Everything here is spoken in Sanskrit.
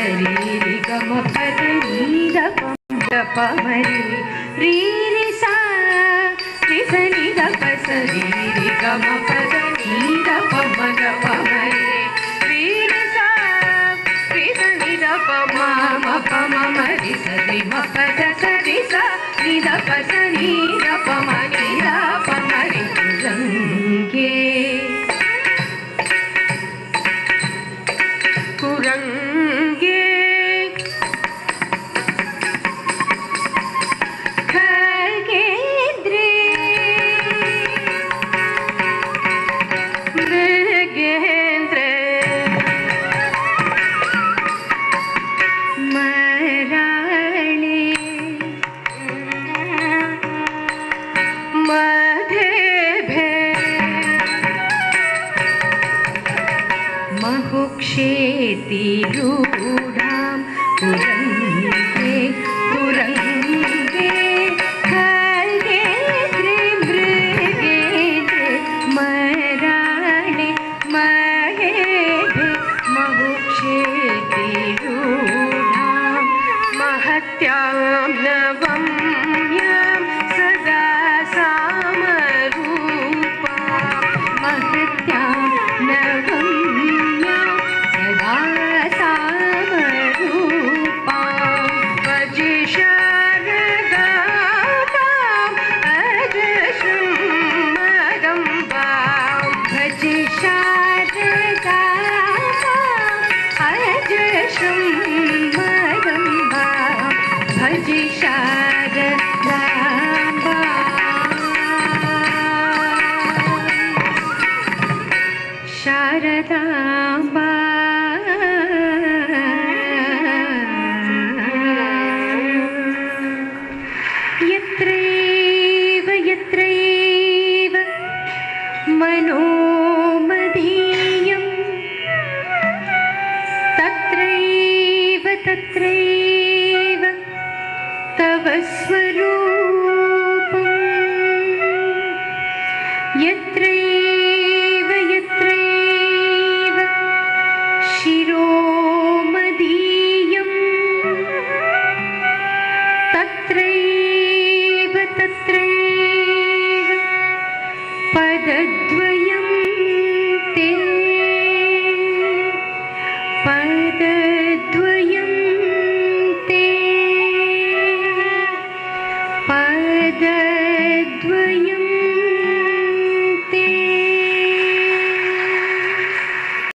री ग म प द नी द प प म री रे सा रे स नी द प स री ग म प द नी द प म ग प म री रे सा रे स नी द प म प म म रि स रि म प द स रि सा नी द प स नी द प म नी द प म रि कुरंगे खगेंद्रे मृगेंद्र मराळे मधेभे महुक्षेति रूढां कुरंगे कुरंगे खगेंद्रे मृगेंद्रे मराळे महेभे महुक्षेति रूढां महत्यां नवम्यां सदा सामरूपा महत्यां नवम्यां सदा सामरूपा भज शारदाम्बां अजशृम्मदम्बां भज शारदाम्बां अजशृम्मदम्बां भज शारदाम्बां शारदाम्बा यत्रैव यत्रैव मनोमदीयं तत्रैव तत्रैव तव स्वरूपम्